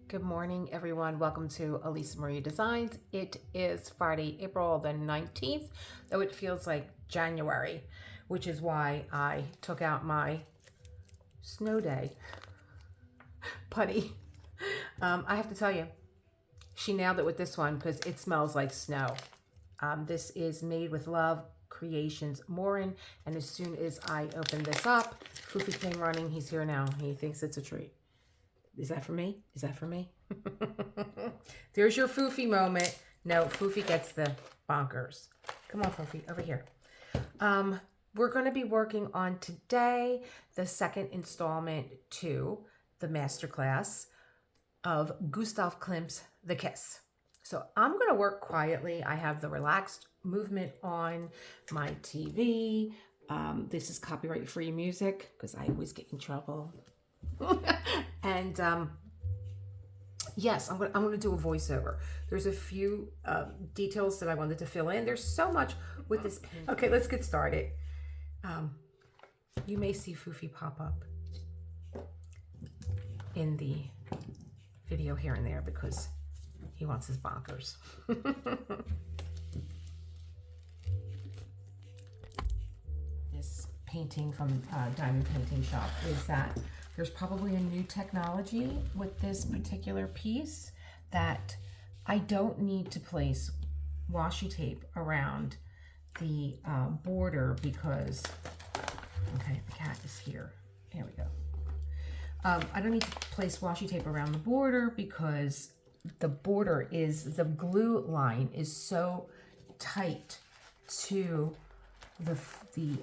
Good morning, everyone. Welcome to Elisa Marie Designs. It is Friday, April the 19th, though it feels like January, which is why I took out my snow day putty. I have to tell you, she nailed it with this one because it smells like snow. This is Made with Love Creations Morin, and as soon as I open this up, Foofy came running. He's here now. He thinks it's a treat. Is that for me? Is that for me? There's your Foofy moment. No, Foofy gets the bonkers. Come on, Foofy, over here. We're going to be working on today the second installment to the masterclass of Gustav Klimt's The Kiss. So I'm going to work quietly. I have the relaxed movement on my TV. This is copyright-free music because I always get in trouble. And yes, I'm gonna do a voiceover. There's a few details that I wanted to fill in. There's so much with this pen. Okay, let's get started. You may see Foofy pop up in the video here and there because he wants his bonkers. This painting from Diamond Painting Shop is that there's probably a new technology with this particular piece that I don't need to place washi tape around the border because, okay, the cat is here. Here we go. I don't need to place washi tape around the border because the border is, the glue line is so tight to the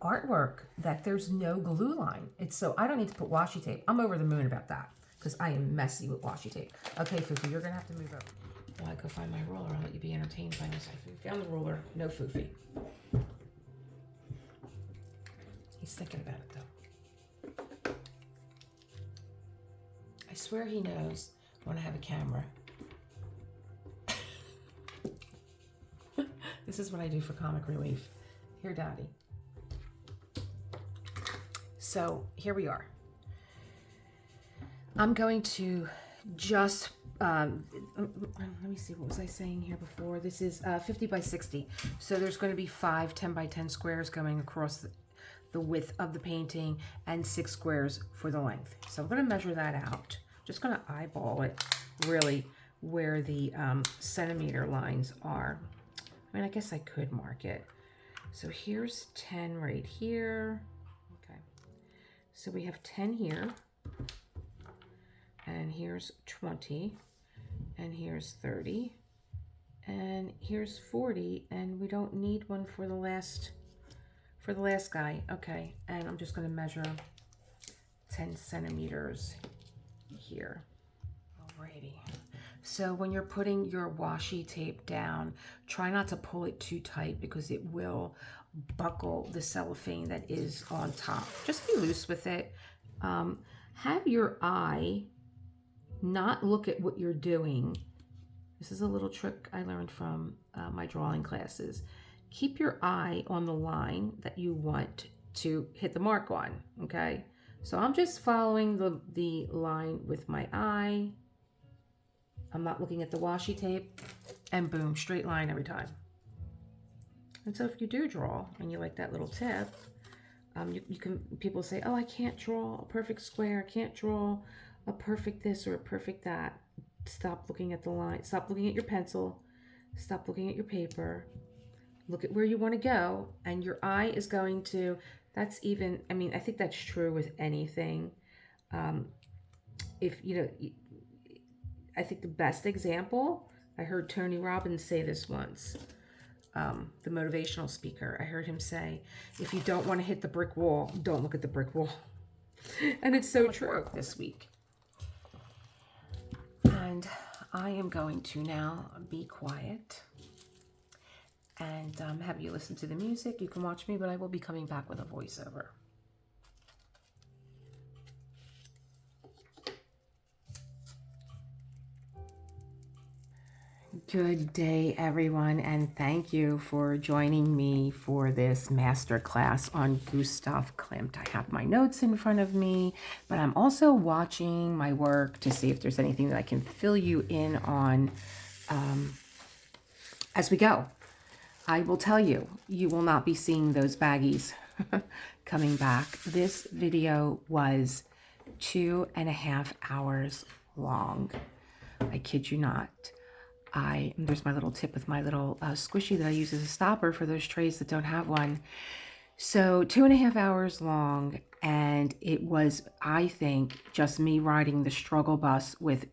artwork that there's no glue line. It's so I don't need to put washi tape. I'm over the moon about that because I am messy with washi tape. Okay, Foofy, you're gonna have to move over. While I go find my ruler, I'll let you be entertained by this. I found the ruler. No Foofy. He's thinking about it though. I swear he knows when I have a camera. This is what I do for comic relief. Here, Daddy. So here we are. I'm going to just, let me see, what was I saying here before? This is 50 by 60. So there's going to be 5 10 by 10 squares going across the width of the painting and 6 squares for the length. So I'm going to measure that out. Just going to eyeball it really where the centimeter lines are. I mean, I guess I could mark it. So here's 10 right here. Okay. So we have 10 here. And here's 20. And here's 30. And here's 40. And we don't need one for the last guy. Okay. And I'm just going to measure 10 centimeters here. Alrighty. So when you're putting your washi tape down, try not to pull it too tight because it will buckle the cellophane that is on top. Just be loose with it. Have your eye not look at what you're doing. This is a little trick I learned from my drawing classes. Keep your eye on the line that you want to hit the mark on, okay? So I'm just following the line with my eye. I'm not looking at the washi tape, and boom, straight line every time. And so if you do draw and you like that little tip, you can, people say, oh, I can't draw a perfect square, I can't draw a perfect this or a perfect that. Stop looking at the line, stop looking at your pencil, stop looking at your paper, look at where you want to go, and your eye is going to, that's even, I mean, I think that's true with anything. If, you know, I think the best example, I heard Tony Robbins say this once, the motivational speaker. I heard him say, if you don't want to hit the brick wall, don't look at the brick wall. And it's so true this week. And I am going to now be quiet and have you listen to the music. You can watch me, but I will be coming back with a voiceover. Good day, everyone, and thank you for joining me for this masterclass on Gustav Klimt. I have my notes in front of me, but I'm also watching my work to see if there's anything that I can fill you in on as we go. I will tell you, you will not be seeing those baggies coming back. This video was 2.5 hours long. I kid you not. There's my little tip with my little squishy that I use as a stopper for those trays that don't have one. So 2.5 hours long, and it was, I think, just me riding the struggle bus with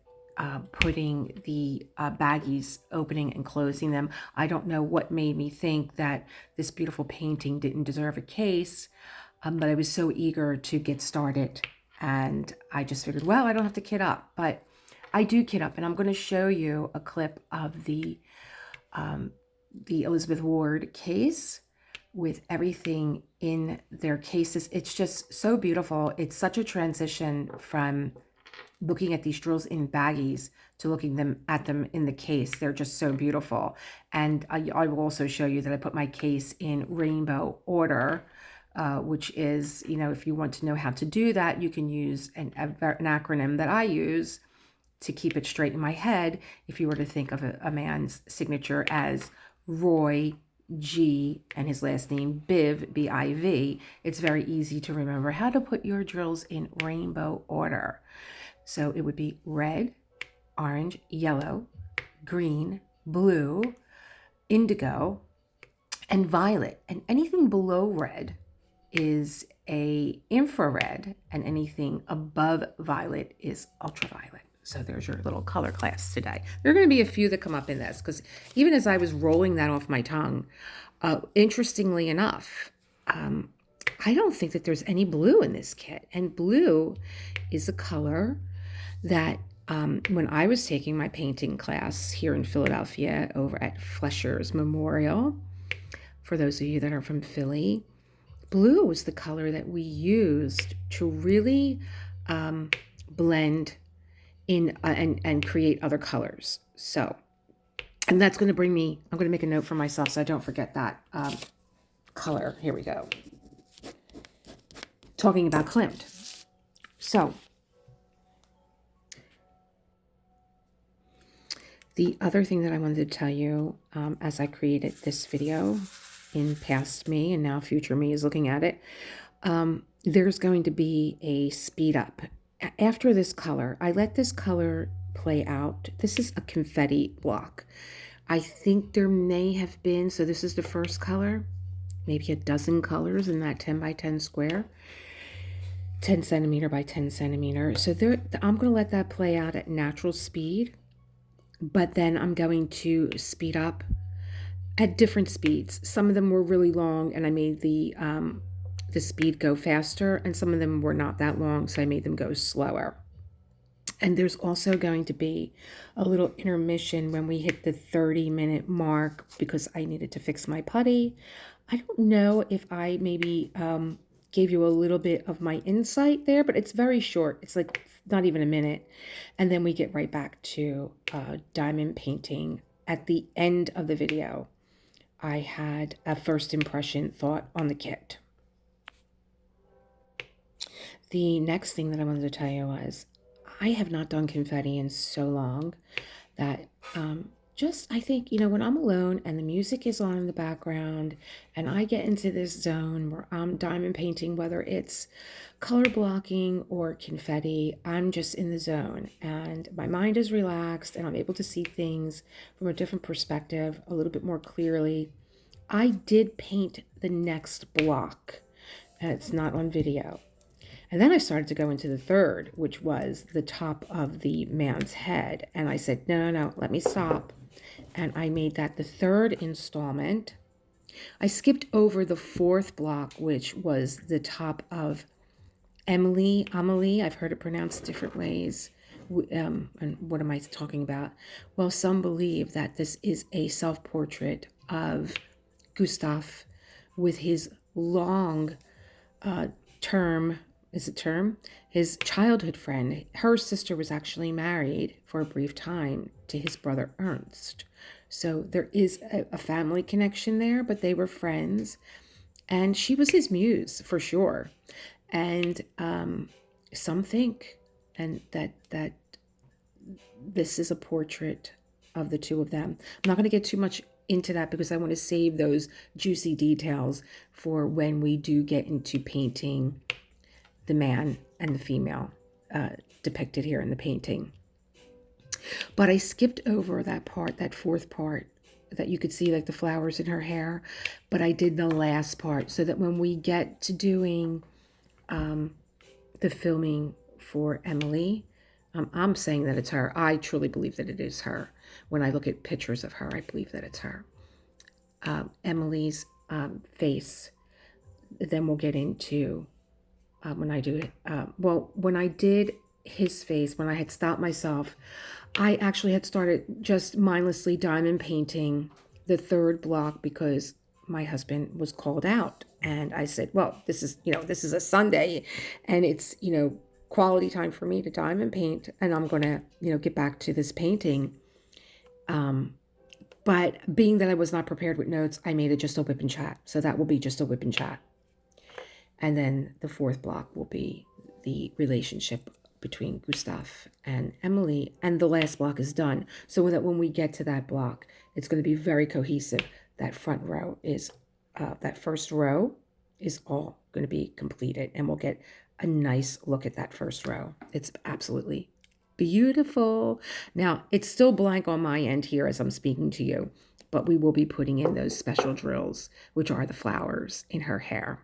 putting the baggies, opening and closing them. I don't know what made me think that this beautiful painting didn't deserve a case, but I was so eager to get started, and I just figured, well, I don't have to kit up, but I do kit up, and I'm going to show you a clip of the Elizabeth Ward case with everything in their cases. It's just so beautiful. It's such a transition from looking at these drills in baggies to looking at them in the case. They're just so beautiful. And I will also show you that I put my case in rainbow order, which is, you know, if you want to know how to do that, you can use an acronym that I use to keep it straight in my head. If you were to think of a man's signature as Roy G and his last name Biv, B-I-V, it's very easy to remember how to put your drills in rainbow order. So it would be red, orange, yellow, green, blue, indigo, and violet. And anything below red is a infrared, and anything above violet is ultraviolet. So there's your little color class today. There are going to be a few that come up in this, because even as I was rolling that off my tongue, interestingly enough, I don't think that there's any blue in this kit. And blue is a color that when I was taking my painting class here in Philadelphia over at Flesher's Memorial, for those of you that are from Philly, blue was the color that we used to really blend in and create other colors. So, and that's going to bring me, I'm going to make a note for myself so I don't forget that color. Here we go. Talking about Klimt. So, the other thing that I wanted to tell you as I created this video, in past me and now future me is looking at it, there's going to be a speed up. After this color, I let this color play out. This is a confetti block. I think there may have been, so this is the first color, maybe a dozen colors in that 10 by 10 square, 10 centimeter by 10 centimeter. So I'm going to let that play out at natural speed, but then I'm going to speed up at different speeds. Some of them were really long, and I made the speed go faster, and some of them were not that long, so I made them go slower. And there's also going to be a little intermission when we hit the 30-minute mark, because I needed to fix my putty. I don't know if I maybe gave you a little bit of my insight there, but it's very short. It's like not even a minute. And then we get right back to diamond painting. At the end of the video, I had a first impression thought on the kit. The next thing that I wanted to tell you was, I have not done confetti in so long that I think, you know, when I'm alone and the music is on in the background and I get into this zone where I'm diamond painting, whether it's color blocking or confetti, I'm just in the zone and my mind is relaxed and I'm able to see things from a different perspective, a little bit more clearly. I did paint the next block. It's not on video. And then I started to go into the third, which was the top of the man's head. And I said, no, let me stop. And I made that the third installment. I skipped over the fourth block, which was the top of Amelie. I've heard it pronounced different ways. And what am I talking about? Well, some believe that this is a self-portrait of Gustav with his long his childhood friend. Her sister was actually married for a brief time to his brother Ernst. So there is a family connection there, but they were friends. And she was his muse for sure. And some think and that this is a portrait of the two of them. I'm not going to get too much into that because I want to save those juicy details for when we do get into painting the man and the female depicted here in the painting. But I skipped over that part, that fourth part, that you could see like the flowers in her hair, but I did the last part so that when we get to doing the filming for Emily, I'm saying that it's her. I truly believe that it is her. When I look at pictures of her, I believe that it's her. Emily's face. Then we'll get into when I do it. When I did his face, when I had stopped myself, I actually had started just mindlessly diamond painting the third block because my husband was called out. And I said, well, this is a Sunday and it's, quality time for me to diamond paint. And I'm going to, get back to this painting. But being that I was not prepared with notes, I made it just a whip and chat. So that will be just a whip and chat. And then the fourth block will be the relationship between Gustav and Emily. And the last block is done. So that when we get to that block, it's going to be very cohesive. That front row is, that first row is all going to be completed. And we'll get a nice look at that first row. It's absolutely beautiful. Now, it's still blank on my end here as I'm speaking to you, but we will be putting in those special drills, which are the flowers in her hair.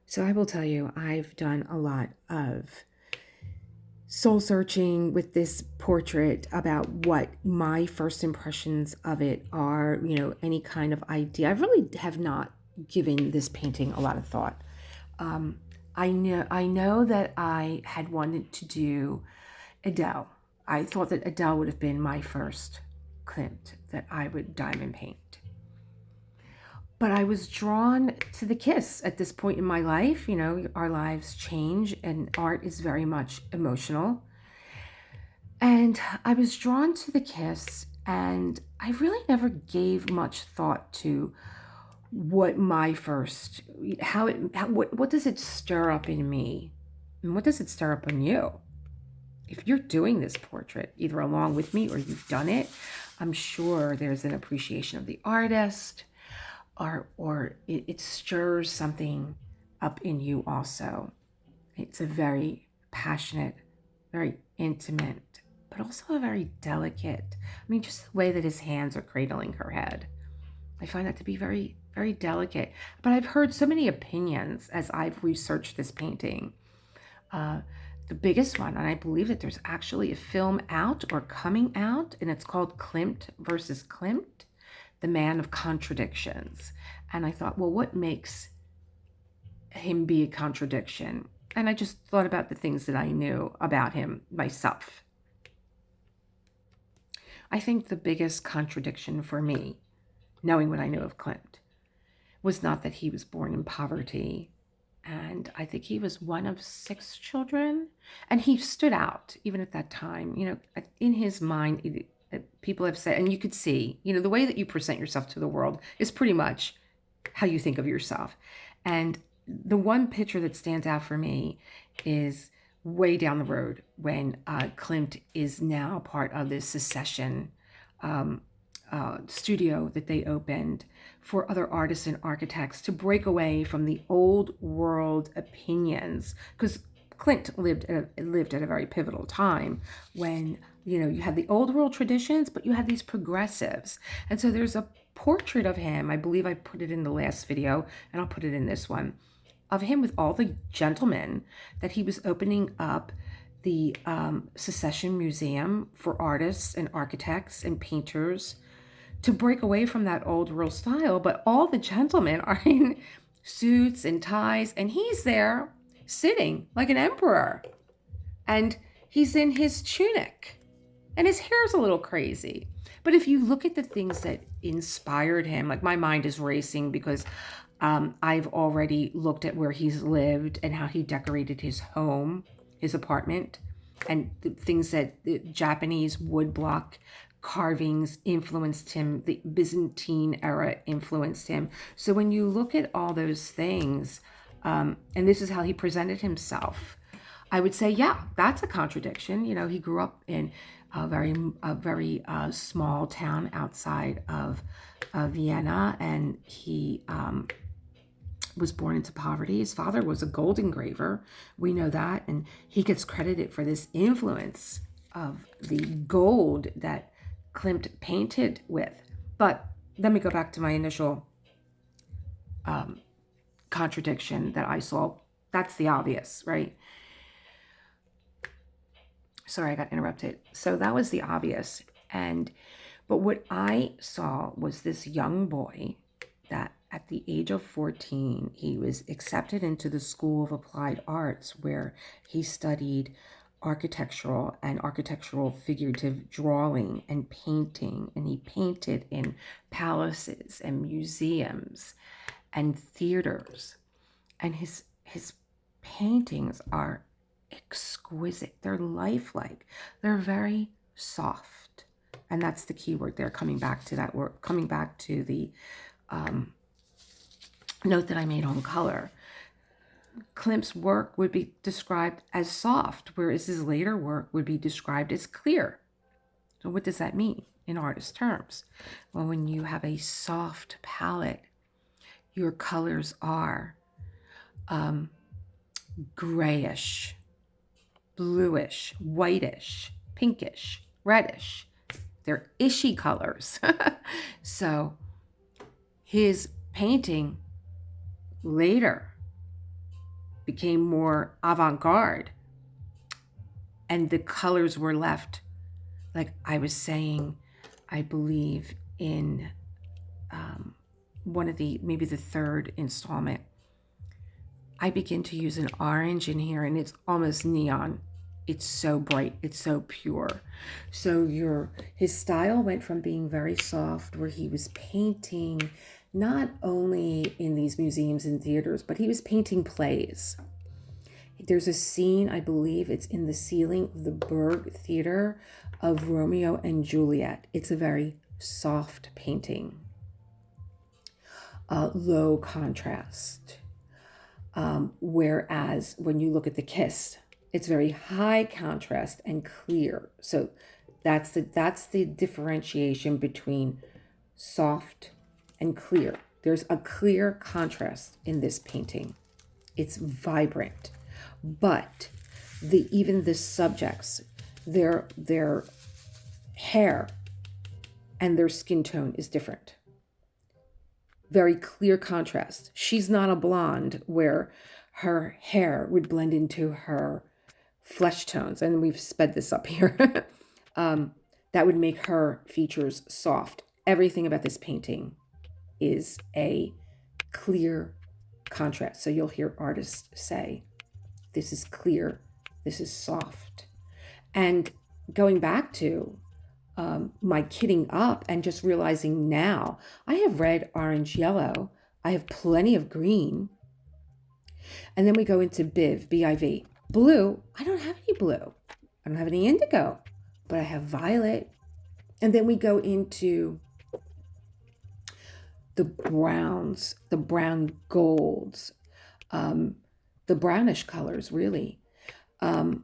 So I will tell you, I've done a lot of soul searching with this portrait about what my first impressions of it are, any kind of idea. I really have not given this painting a lot of thought. I know that I had wanted to do Adele. I thought that Adele would have been my first Klimt that I would diamond paint. But I was drawn to the kiss at this point in my life. Our lives change and art is very much emotional. And I was drawn to the kiss and I really never gave much thought to what my first, what does it stir up in me? And what does it stir up in you? If you're doing this portrait, either along with me or you've done it, I'm sure there's an appreciation of the artist, or it stirs something up in you also. It's a very passionate, very intimate, but also a very delicate. Just the way that his hands are cradling her head. I find that to be very, very delicate. But I've heard so many opinions as I've researched this painting. The biggest one, and I believe that there's actually a film out or coming out, and it's called Klimt versus Klimt, the man of contradictions. And I thought, well, what makes him be a contradiction? And I just thought about the things that I knew about him myself. I think the biggest contradiction for me, knowing what I knew of Klimt, was not that he was born in poverty. And I think he was one of 6 children. And he stood out even at that time. In his mind, people have said, and you could see, the way that you present yourself to the world is pretty much how you think of yourself. And the one picture that stands out for me is way down the road when Klimt is now part of this secession studio that they opened for other artists and architects to break away from the old world opinions, because Klimt lived at a very pivotal time when you had the old world traditions, but you had these progressives. And so there's a portrait of him. I believe I put it in the last video, and I'll put it in this one, of him with all the gentlemen that he was opening up the Secession Museum for artists and architects and painters to break away from that old world style. But all the gentlemen are in suits and ties, and he's there sitting like an emperor. And he's in his tunic. And his hair's a little crazy. But if you look at the things that inspired him, like my mind is racing because I've already looked at where he's lived and how he decorated his home, his apartment. and the things that the Japanese woodblock carvings influenced him, the Byzantine era influenced him. So when you look at all those things, and this is how he presented himself, I would say, yeah, that's a contradiction. You know, he grew up in a very small town outside of Vienna, and he was born into poverty. His father was a gold engraver. We know that. And he gets credited for this influence of the gold that Klimt painted with. But let me go back to my initial contradiction that I saw. That's the obvious, right? Sorry, I got interrupted. So that was the obvious. But what I saw was this young boy that at the age of 14, he was accepted into the School of Applied Arts, where he studied architectural and architectural figurative drawing and painting. And he painted in palaces and museums and theaters. And his paintings are exquisite. They're lifelike. They're very soft. And that's the key word there, coming back to that word, coming back to the note that I made on color. Klimt's work would be described as soft, whereas his later work would be described as clear. So what does that mean in artist terms? Well, when you have a soft palette, your colors are grayish, bluish, whitish, pinkish, reddish. They're ishy colors. So his painting later became more avant-garde, and the colors were left, like I was saying, I believe in maybe the third installment, I begin to use an orange in here, and it's almost neon. It's so bright, it's so pure. So his style went from being very soft, where he was painting not only in these museums and theaters, but he was painting plays. There's a scene, I believe it's in the ceiling of the Berg Theater, of Romeo and Juliet. It's a very soft painting, low contrast. Whereas when you look at The Kiss, it's very high contrast and clear. So that's the differentiation between soft and clear. There's a clear contrast in this painting. It's vibrant, but even the subjects, their hair and their skin tone is different. Very clear contrast. She's not a blonde where her hair would blend into her flesh tones, and we've sped this up here. That would make her features soft. Everything about this painting is a clear contrast. So you'll hear artists say, this is clear, this is soft. And going back to my kitting up and just realizing now, I have red, orange, yellow. I have plenty of green. And then we go into BIV, B-I-V. Blue, I don't have any blue. I don't have any indigo, but I have violet. And then we go into the browns, the brown golds, the brownish colors, really. But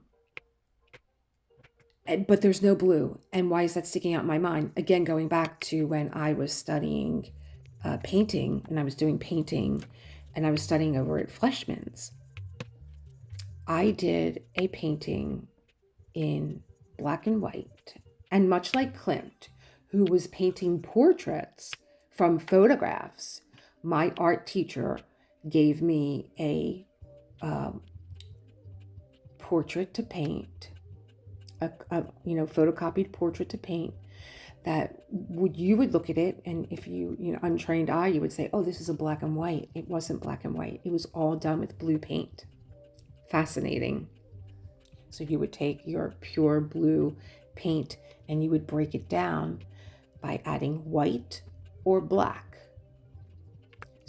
there's no blue. And why is that sticking out in my mind? Again, going back to when I was studying painting, and I was doing painting, and I was studying over at Fleischmann's. I did a painting in black and white. And much like Klimt, who was painting portraits from photographs, my art teacher gave me a portrait to paint, a photocopied portrait to paint, that you would look at it, and if you untrained eye, you would say, oh, this is a black and white. It wasn't black and white. It was all done with blue paint. Fascinating. So you would take your pure blue paint and you would break it down by adding white or black.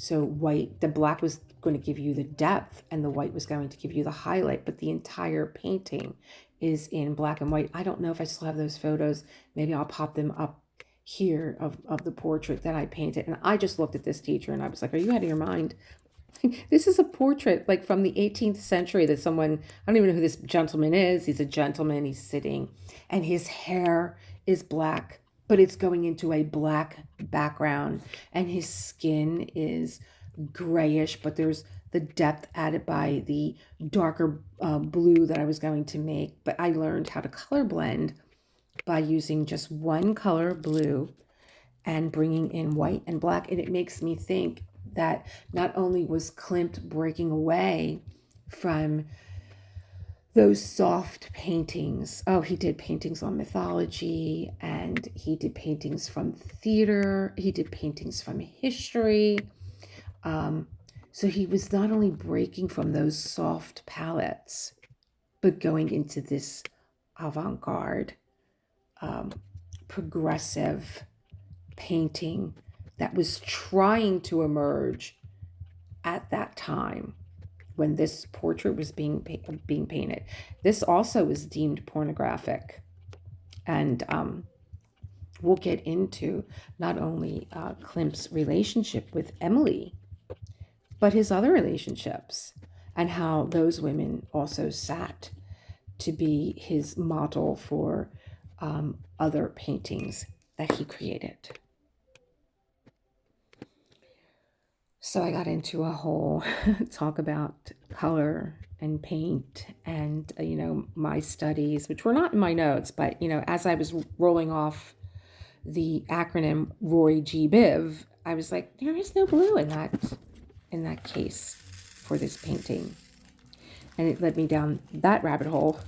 So white, the black was going to give you the depth and the white was going to give you the highlight, but the entire painting is in black and white. I don't know if I still have those photos. Maybe I'll pop them up here of the portrait that I painted. And I just looked at this teacher and I was like, are you out of your mind? This is a portrait like from the 18th century that someone, I don't even know who this gentleman is. He's a gentleman, he's sitting, and his hair is black, but it's going into a black background, and his skin is grayish, but there's the depth added by the darker blue that I was going to make. But I learned how to color blend by using just one color, blue, and bringing in white and black. And it makes me think that not only was Klimt breaking away from those soft paintings. Oh, he did paintings on mythology, and he did paintings from theater. He did paintings from history. So he was not only breaking from those soft palettes, but going into this avant-garde, progressive painting that was trying to emerge at that time when this portrait was being painted. This also was deemed pornographic, and we'll get into not only Klimt's relationship with Emily, but his other relationships and how those women also sat to be his model for other paintings that he created. So I got into a whole talk about color and paint and, my studies, which were not in my notes, but, as I was rolling off the acronym Roygbiv, I was like, there is no blue in that case for this painting. And it led me down that rabbit hole.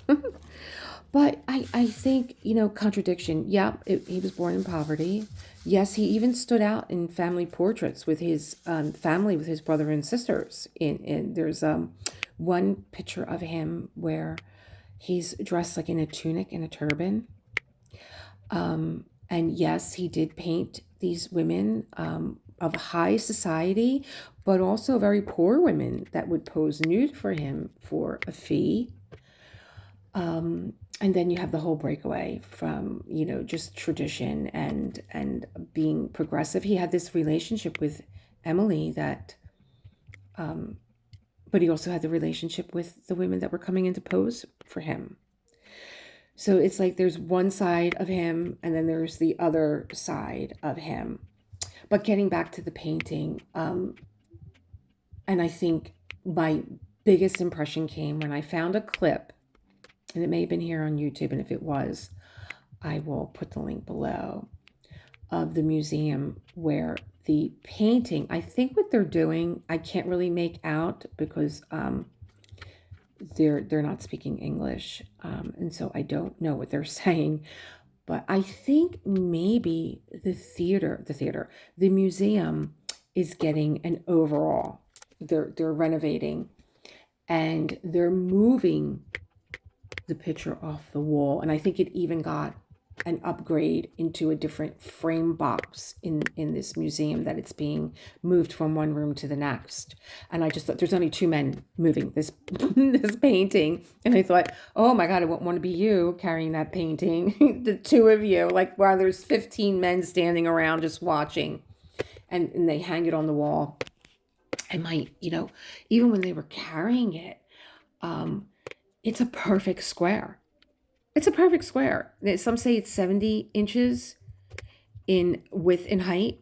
But I think, contradiction. Yeah, he was born in poverty. Yes, he even stood out in family portraits with his family, with his brother and sisters. There's one picture of him where he's dressed like in a tunic and a turban. And yes, he did paint these women of high society, but also very poor women that would pose nude for him for a fee. And then you have the whole breakaway from, just tradition and being progressive. He had this relationship with Emily that, but he also had the relationship with the women that were coming in to pose for him. So it's like there's one side of him and then there's the other side of him. But getting back to the painting, and I think my biggest impression came when I found a clip, and it may have been here on YouTube, and if it was, I will put the link below, of the museum where the painting, I think what they're doing, I can't really make out because they're not speaking English, and so I don't know what they're saying, but I think maybe the museum is getting an overhaul. They're renovating, and they're moving the picture off the wall, and I think it even got an upgrade into a different frame box in this museum, that it's being moved from one room to the next. And I just thought, there's only two men moving this this painting, and I thought, oh my God, I wouldn't want to be you carrying that painting. The two of you, like, while there's 15 men standing around just watching, and they hang it on the wall. And even when they were carrying it, it's a perfect square. It's a perfect square. Some say it's 70 inches in width and height,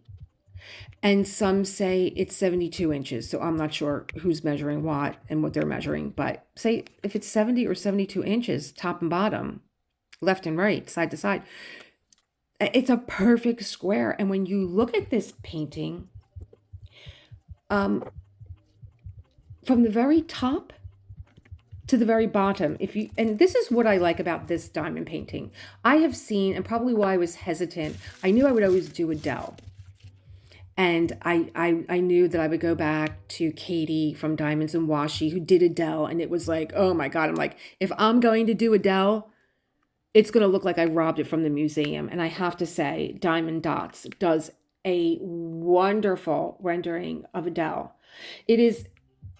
and some say it's 72 inches. So I'm not sure who's measuring what and what they're measuring, but say if it's 70 or 72 inches, top and bottom, left and right, side to side, it's a perfect square. And when you look at this painting, from the very top to the very bottom, and this is what I like about this diamond painting. I have seen, and probably why I was hesitant, I knew I would always do Adele. And I knew that I would go back to Katie from Diamonds and Washi, who did Adele, and it was like, oh my God, I'm like, if I'm going to do Adele, it's going to look like I robbed it from the museum. And I have to say, Diamond Dots does a wonderful rendering of Adele. It is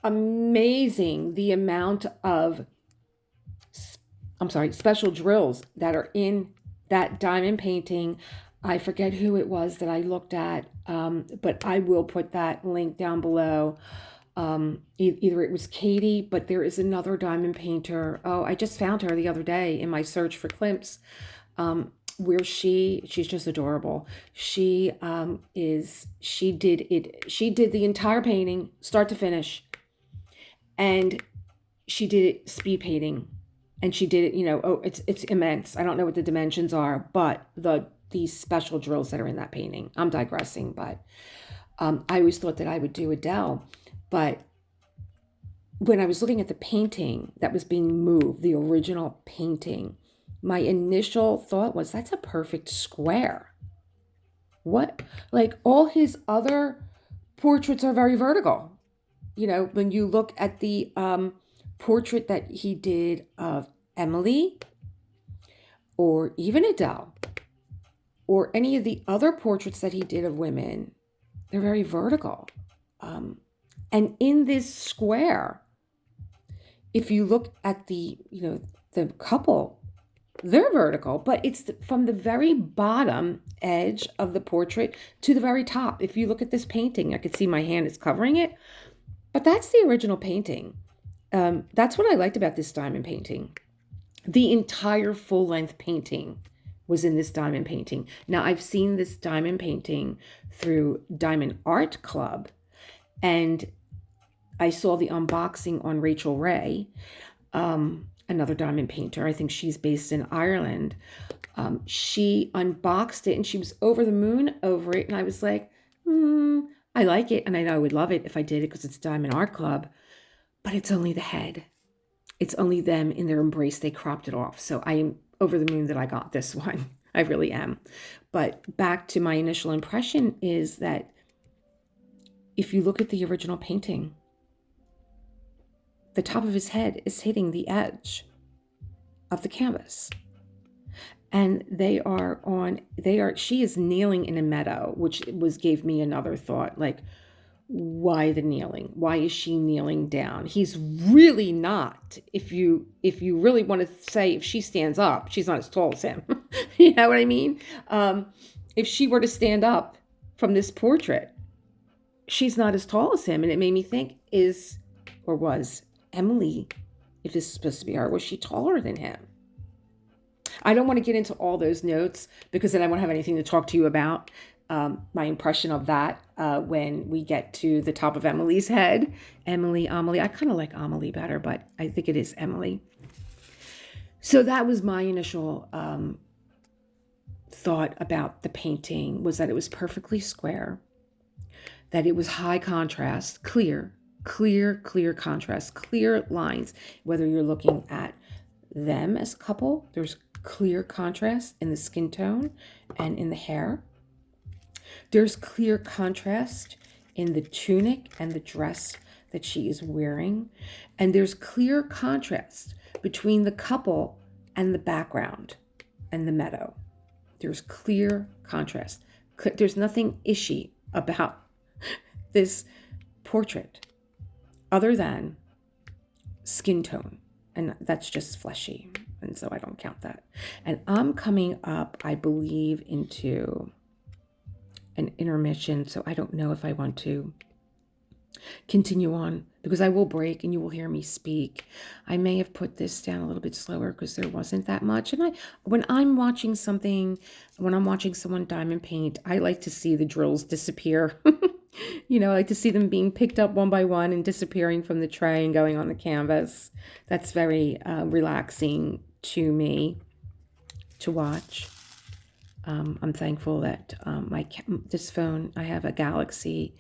amazing the amount of, special drills that are in that diamond painting. I forget who it was that I looked at, but I will put that link down below. Either it was Katie, but there is another diamond painter. Oh, I just found her the other day in my search for Klimts, where she's just adorable. She did the entire painting start to finish, and she did it speed painting, and she did it, it's immense. I don't know what the dimensions are, but these special drills that are in that painting. I'm digressing, but I always thought that I would do Adele, but when I was looking at the painting that was being moved, the original painting, my initial thought was, that's a perfect square. What? Like, all his other portraits are very vertical. When you look at the portrait that he did of Emily, or even Adele, or any of the other portraits that he did of women, they're very vertical. And in this square, if you look at the couple, they're vertical, but it's from the very bottom edge of the portrait to the very top. If you look at this painting, I could see my hand is covering it, but that's the original painting. That's what I liked about this diamond painting. The entire full-length painting was in this diamond painting. Now, I've seen this diamond painting through Diamond Art Club, and I saw the unboxing on Rachel Ray, another diamond painter. I think she's based in Ireland. She unboxed it, and she was over the moon over it, and I was like, I like it, and I know I would love it if I did it because it's Diamond Art Club, but it's only the head. It's only them in their embrace. They cropped it off. So I am over the moon that I got this one. I really am. But back to my initial impression is that if you look at the original painting, the top of his head is hitting the edge of the canvas. And she is kneeling in a meadow, which gave me another thought, like, why the kneeling? Why is she kneeling down? He's really not. If you really want to say, if she stands up, she's not as tall as him. You know what I mean? If she were to stand up from this portrait, she's not as tall as him. And it made me think, was Emily, if this is supposed to be her, was she taller than him? I don't want to get into all those notes because then I won't have anything to talk to you about. My impression of that when we get to the top of Emily's head. Amelie. I kind of like Amelie better, but I think it is Emily. So that was my initial thought about the painting, was that it was perfectly square, that it was high contrast, clear contrast, clear lines. Whether you're looking at them as a couple, there's clear contrast in the skin tone and in the hair. There's clear contrast in the tunic and the dress that she is wearing. And there's clear contrast between the couple and the background and the meadow. There's clear contrast. There's nothing ishy about this portrait other than skin tone. And that's just fleshy. And so I don't count that. And I'm coming up, I believe, into an intermission. So I don't know if I want to continue on because I will break and you will hear me speak. I may have put this down a little bit slower because there wasn't that much. And when I'm watching someone diamond paint, I like to see the drills disappear. I like to see them being picked up one by one and disappearing from the tray and going on the canvas. That's very relaxing to me to watch. I'm thankful that this phone, I have a Galaxy,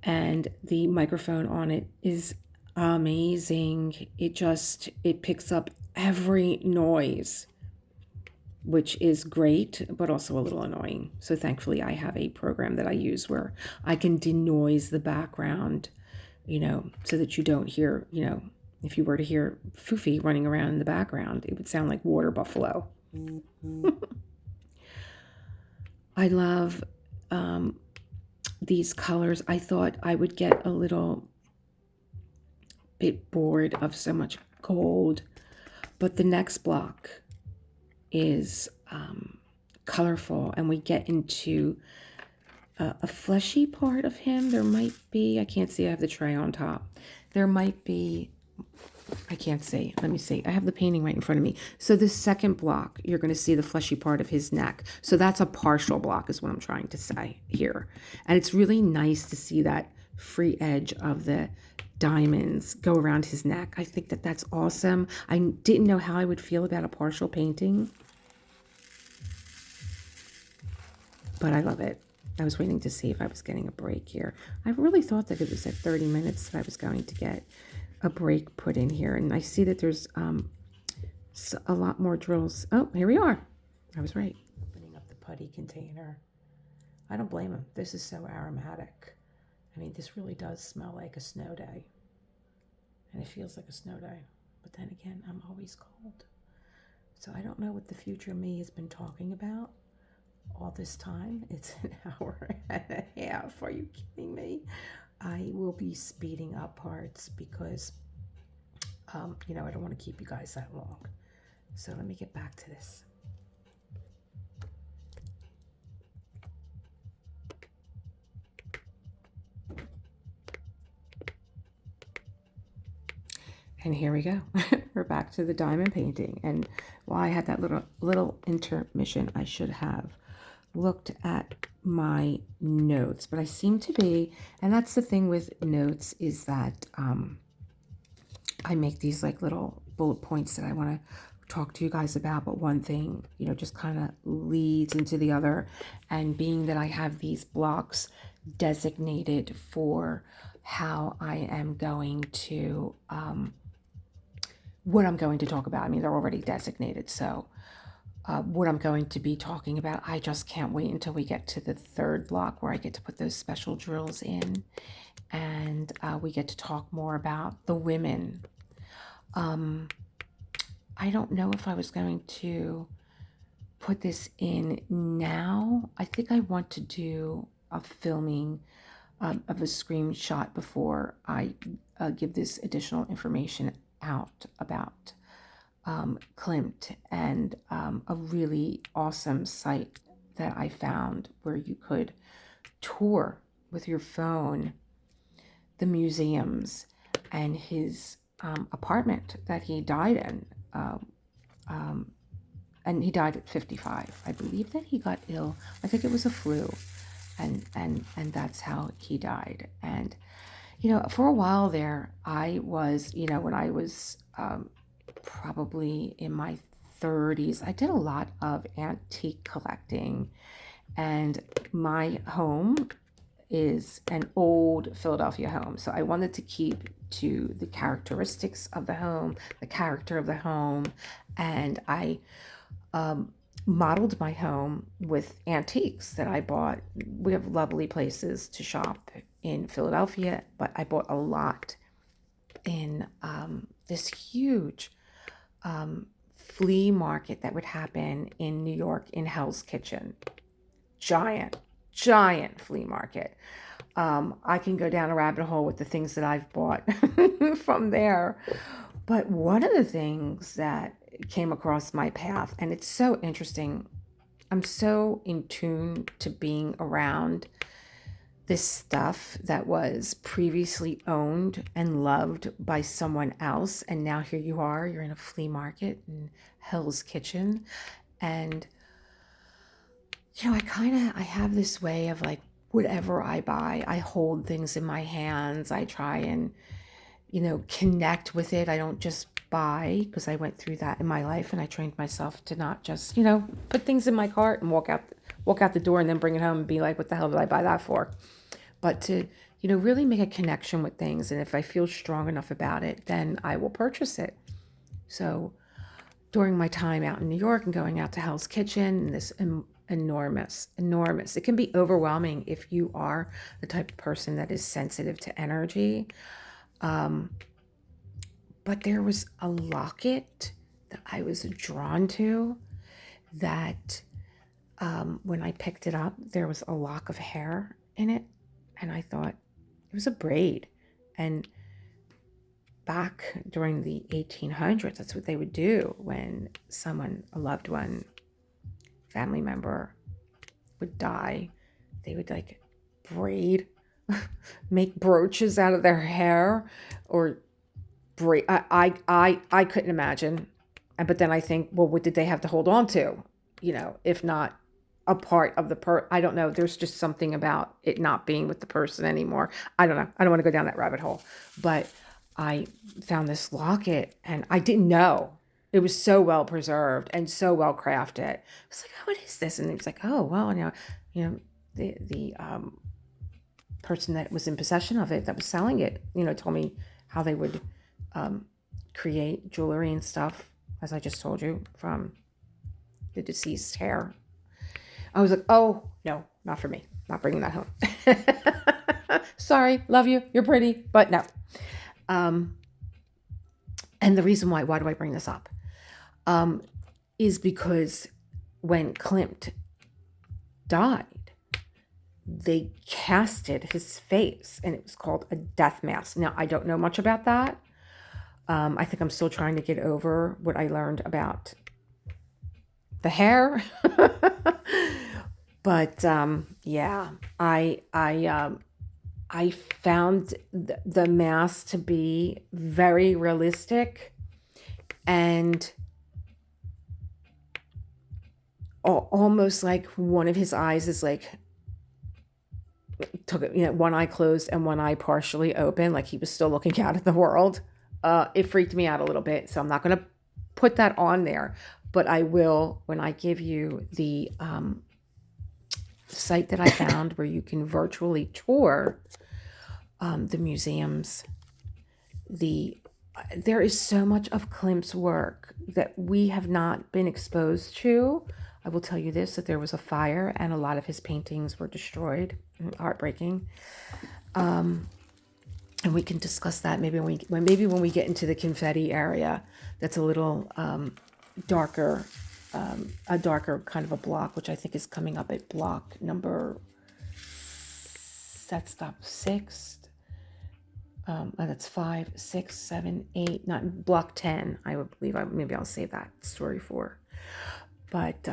and the microphone on it is amazing. It picks up every noise, which is great, but also a little annoying. So thankfully I have a program that I use where I can denoise the background, so that you don't hear, if you were to hear Foofy running around in the background, it would sound like water buffalo. I love these colors, I thought I would get a little bit bored of so much gold, but the next block is colorful, and we get into a fleshy part of him. There might be, I can't see, I have the tray on top. There might be, I can't see. Let me see. I have the painting right in front of me. So this second block, you're going to see the fleshy part of his neck. So that's a partial block is what I'm trying to say here. And it's really nice to see that free edge of the diamonds go around his neck. I think that that's awesome. I didn't know how I would feel about a partial painting, but I love it. I was waiting to see if I was getting a break here. I really thought that it was at 30 minutes that I was going to get a break put in here. And I see that there's a lot more drills. Oh, here we are. I was right. Opening up the putty container. I don't blame him. This is so aromatic. I mean, this really does smell like a snow day. And it feels like a snow day. But then again, I'm always cold. So I don't know what the future me has been talking about all this time. It's an hour and a half. Are you kidding me? I will be speeding up parts because, you know, I don't want to keep you guys that long. So let me get back to this. And here we go. We're back to the diamond painting. And while I had that little intermission, I should have looked at my notes, but I seem to be, and that's the thing with notes, is that I make these like little bullet points that I want to talk to you guys about, but one thing, you know, just kind of leads into the other. And being that I have these blocks designated for how I am going to what I'm going to talk about. I mean, they're already designated, so what I'm going to be talking about, I just can't wait until we get to the third block where I get to put those special drills in, and we get to talk more about the women. I don't know if I was going to put this in now. I think I want to do a filming of a screenshot before I give this additional information out about Klimt, and a really awesome site that I found where you could tour with your phone the museums and his apartment that he died in. And he died at 55. I believe that he got ill. I think it was a flu, and that's how he died. And you know, for a while there, I was, you know, when I was probably in my 30s, I did a lot of antique collecting, and my home is an old Philadelphia home. So I wanted to keep to the characteristics of the home, the character of the home, and I modeled my home with antiques that I bought. We have lovely places to shop in Philadelphia, but I bought a lot in this huge flea market that would happen in New York in Hell's Kitchen. Giant flea market. I can go down a rabbit hole with the things that I've bought from there. But one of the things that came across my path, and it's so interesting, I'm so in tune to being around this stuff that was previously owned and loved by someone else, and now here you are, you're in a flea market in Hell's Kitchen. And you know, I have this way of like, whatever I buy, I hold things in my hands. I try and, you know, connect with it. I don't just buy, because I went through that in my life, and I trained myself to not just, you know, put things in my cart and walk out the door and then bring it home and be like, what the hell did I buy that for? But to, you know, really make a connection with things. And if I feel strong enough about it, then I will purchase it. So during my time out in New York and going out to Hell's Kitchen, this enormous, it can be overwhelming if you are the type of person that is sensitive to energy. But there was a locket that I was drawn to that when I picked it up, there was a lock of hair in it, and I thought it was a braid. And back during the 1800s, that's what they would do when someone, a loved one, family member would die. They would like braid, make brooches out of their hair, or braid. I couldn't imagine. But then I think, well, what did they have to hold on to? If not a part of the I don't know. There's just something about it not being with the person anymore. I don't know. I don't want to go down that rabbit hole. But I found this locket and I didn't know. It was so well preserved and so well crafted. I was like, oh, what is this? And it was like, oh, well, the person that was in possession of it, that was selling it, told me how they would create jewelry and stuff, as I just told you, from the deceased hair. I was like, oh, no, not for me. Not bringing that home. Sorry, love you. You're pretty, but no. And the reason why do I bring this up? Is because when Klimt died, they casted his face and it was called a death mask. Now, I don't know much about that. I think I'm still trying to get over what I learned about the hair. But yeah, I found the mask to be very realistic and almost like one of his eyes is like took one eye closed and one eye partially open, like he was still looking out at the world. It freaked me out a little bit, so I'm not going to put that on there, but I will when I give you the site that I found where you can virtually tour the museums. There is so much of Klimt's work that we have not been exposed to. I will tell you this, that there was a fire and a lot of his paintings were destroyed. Heartbreaking. And we can discuss that maybe when we get into the confetti area. That's a little darker, a darker kind of a block, which I think is coming up at block number, that's stop 6. That's 5, 6, 7, 8, not block 10. I would believe. Maybe I'll save that story for. But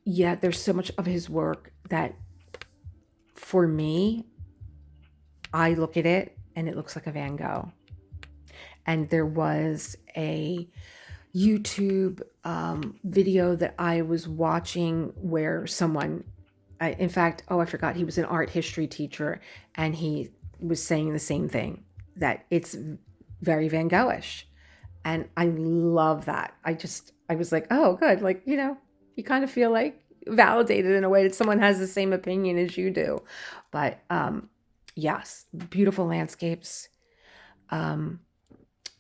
yeah, there's so much of his work that, for me, I look at it and it looks like a Van Gogh. And there was a YouTube video that I was watching where someone, in fact, I forgot, he was an art history teacher, and he was saying the same thing, that it's very Van Goghish. And I love that. I was like, oh, good. Like, you kind of feel like validated in a way that someone has the same opinion as you do. But yes, beautiful landscapes.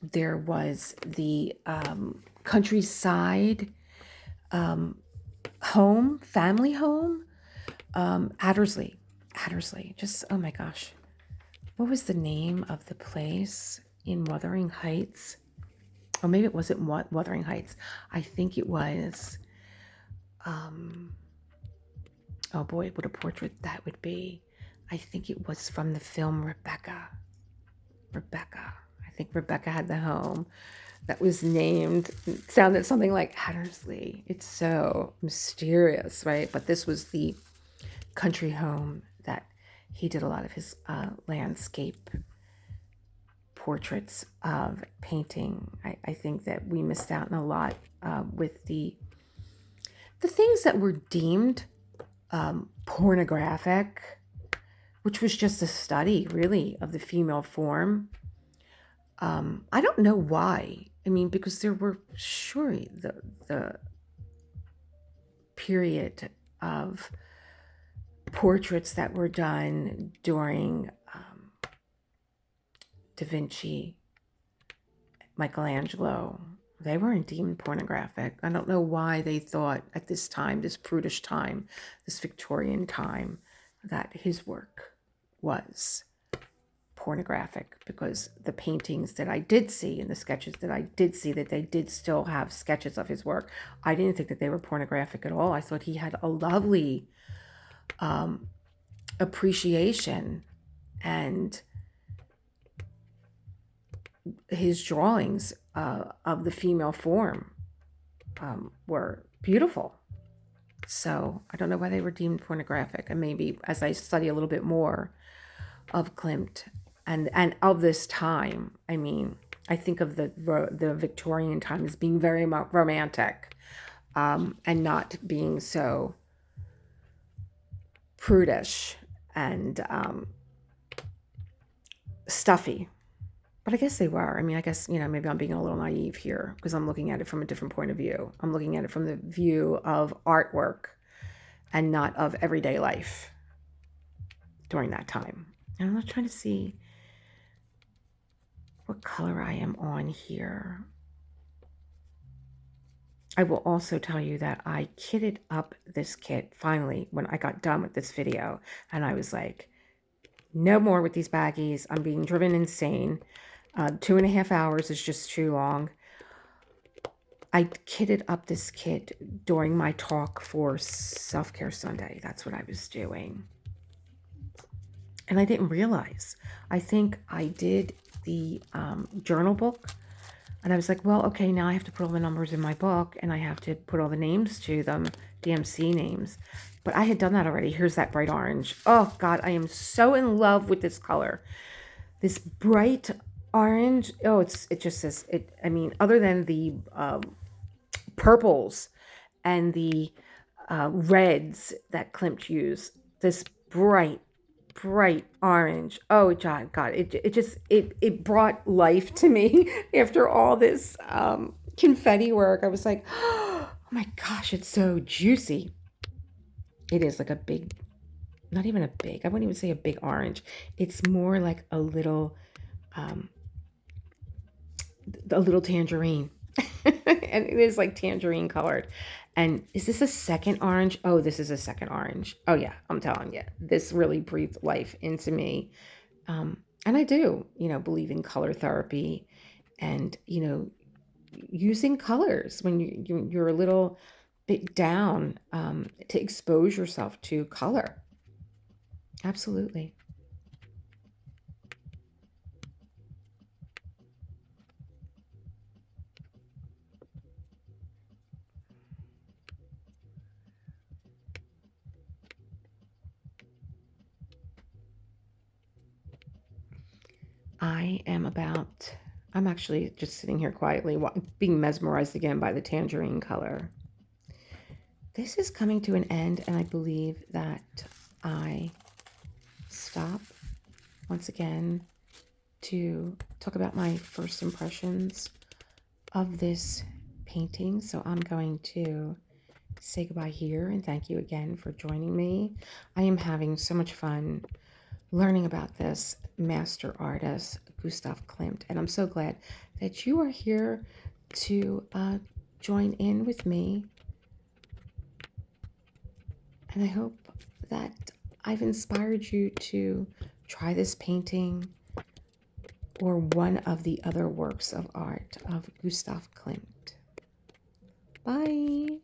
There was the countryside home, family home, Addersley. Just, oh my gosh. What was the name of the place in Wuthering Heights? Or maybe it wasn't Wuthering Heights. I think it was, oh boy, what a portrait that would be. I think it was from the film Rebecca. I think Rebecca had the home that was named, sounded something like Addersley. It's so mysterious, right? But this was the country home that he did a lot of his landscape portraits of painting. I think that we missed out on a lot with the things that were deemed pornographic, which was just a study, really, of the female form. I don't know why. I mean, because there were surely the period of portraits that were done during Da Vinci, Michelangelo. They weren't deemed pornographic. I don't know why they thought at this time, this prudish time, this Victorian time, that his work was pornographic, because the paintings that I did see and the sketches that I did see, that they did still have sketches of his work, I didn't think that they were pornographic at all. I thought he had a lovely appreciation, and his drawings of the female form were beautiful. So I don't know why they were deemed pornographic. And maybe as I study a little bit more of Klimt and of this time, I mean, I think of the Victorian time as being very romantic, and not being so prudish and stuffy. But I guess they were. I mean, I guess, maybe I'm being a little naive here because I'm looking at it from a different point of view. I'm looking at it from the view of artwork and not of everyday life during that time. And I'm not trying to see what color I am on here. I will also tell you that I kitted up this kit finally when I got done with this video. And I was like, no more with these baggies. I'm being driven insane. 2.5 hours is just too long. I kitted up this kit during my talk for Self-Care Sunday. That's what I was doing. And I didn't realize. I think I did the journal book. And I was like, well, okay, now I have to put all the numbers in my book. And I have to put all the names to them, DMC names. But I had done that already. Here's that bright orange. Oh, God, I am so in love with this color. This bright orange. Oh, it just says, I mean, other than the purples and the reds that Klimt used, this bright orange. Oh God, it brought life to me after all this confetti work. I was like, oh my gosh, it's so juicy. It is like a big, not even a big, I wouldn't even say a big orange. It's more like a little tangerine. And it is like tangerine colored. And is this a second orange? Oh, this is a second orange. Oh yeah, I'm telling you, this really breathed life into me. And I do, believe in color therapy and, using colors when you're a little bit down, to expose yourself to color. Absolutely. I'm actually just sitting here quietly, being mesmerized again by the tangerine color. This is coming to an end, and I believe that I stop once again to talk about my first impressions of this painting. So I'm going to say goodbye here and thank you again for joining me. I am having so much fun learning about this master artist, Gustav Klimt, and I'm so glad that you are here to join in with me. And I hope that I've inspired you to try this painting or one of the other works of art of Gustav Klimt. Bye.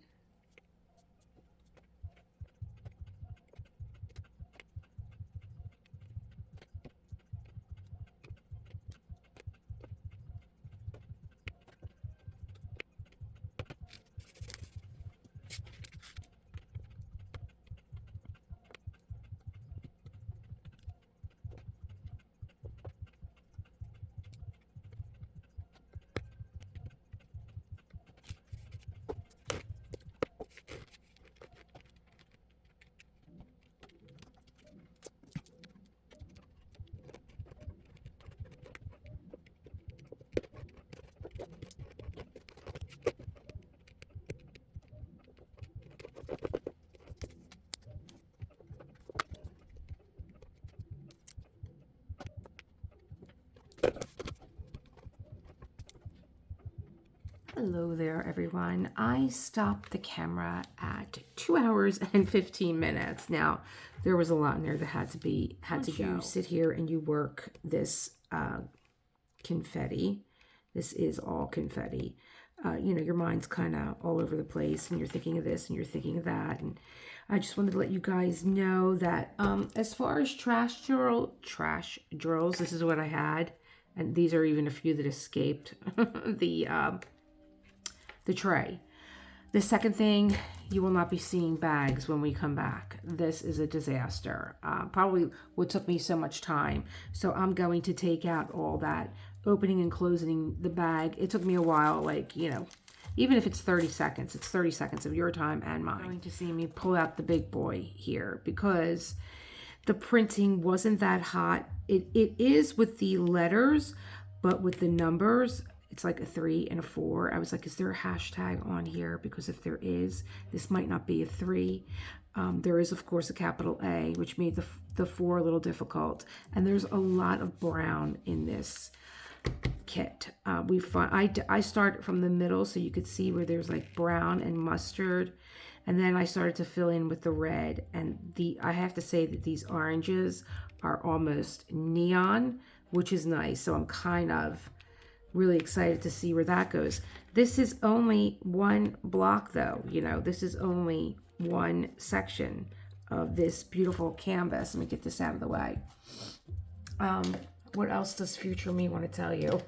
Hello there, everyone. I stopped the camera at 2 hours and 15 minutes. Now, there was a lot in there that had to you sit here and you work this confetti. This is all confetti. You know, your mind's kind of all over the place and you're thinking of this and you're thinking of that. And I just wanted to let you guys know that as far as trash drills, this is what I had. And these are even a few that escaped the tray. The second thing, you will not be seeing bags when we come back. This is a disaster. Probably what took me so much time. So I'm going to take out all that opening and closing the bag. It took me a while, like, you know, even if it's 30 seconds, it's 30 seconds of your time and mine. You're going to see me pull out the big boy here because the printing wasn't that hot. It is with the letters, but with the numbers, it's like a 3 and a 4. I was like, is there a hashtag on here? Because if there is, this might not be a 3. There is, of course, a capital A, which made the 4 a little difficult. And there's a lot of brown in this kit. I start from the middle so you could see where there's like brown and mustard. And then I started to fill in with the red. And I have to say that these oranges are almost neon, which is nice. So I'm kind of really excited to see where that goes. This is only one block though, you know, this is only one section of this beautiful canvas. Let me get this out of the way. What else does future me want to tell you?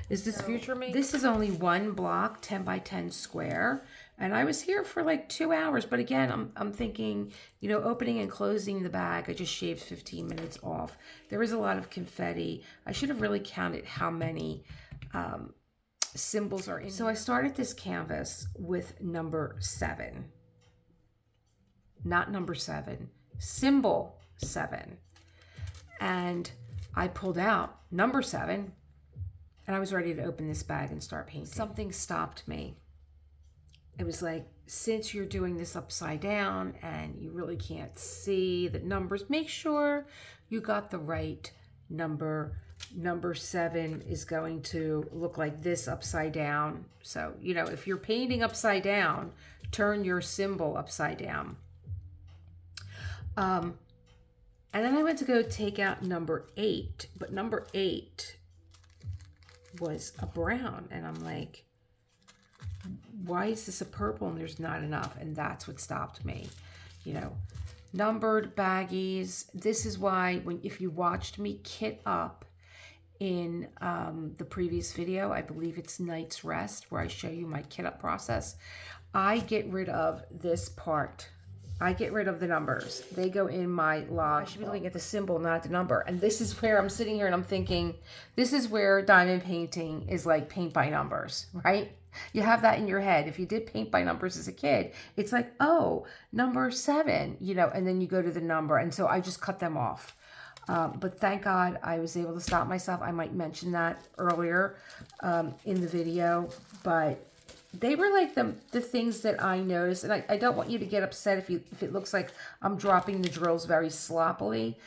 Is this future me? This is only one block, 10 by 10 square. And I was here for like 2 hours. But again, I'm thinking, you know, opening and closing the bag, I just shaved 15 minutes off. There was a lot of confetti. I should have really counted how many symbols are in. So I started this canvas with number 7. Not number 7, symbol 7. And I pulled out number 7 and I was ready to open this bag and start painting. Something stopped me. It was like, since you're doing this upside down and you really can't see the numbers, make sure you got the right number. Number 7 is going to look like this upside down. So, you know, if you're painting upside down, turn your symbol upside down. And then I went to go take out number 8, but number 8 was a brown. And I'm like, why is this a purple and there's not enough? And that's what stopped me. You know, numbered baggies. This is why if you watched me kit up in the previous video, I believe it's Night's Rest, where I show you my kit up process, I get rid of this part. I get rid of the numbers. They go in my log. I should be looking at the symbol, not at the number. And this is where I'm sitting here and I'm thinking, this is where diamond painting is like paint by numbers, right? You have that in your head. If you did paint by numbers as a kid, it's like, oh, number 7, you know, and then you go to the number. And so I just cut them off. But thank God I was able to stop myself. I might mention that earlier in the video, but they were like the things that I noticed. And I don't want you to get upset if it looks like I'm dropping the drills very sloppily.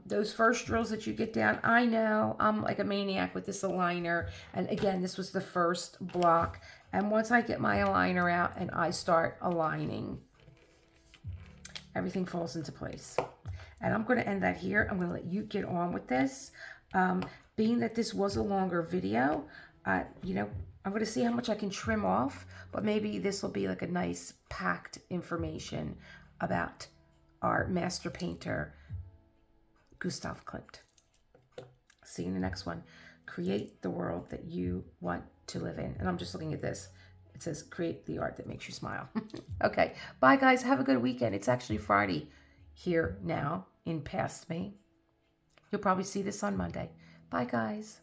Those first drills that you get down, I know I'm like a maniac with this aligner. And again, this was the first block. And once I get my aligner out and I start aligning, everything falls into place. And I'm going to end that here. I'm going to let you get on with this. Being that this was a longer video, you know, I'm going to see how much I can trim off, but maybe this will be like a nice packed information about our master painter, Gustav Klimt. See you in the next one. Create the world that you want to live in. And I'm just looking at this. It says, create the art that makes you smile. Okay. Bye, guys. Have a good weekend. It's actually Friday here now in past me. You'll probably see this on Monday. Bye, guys.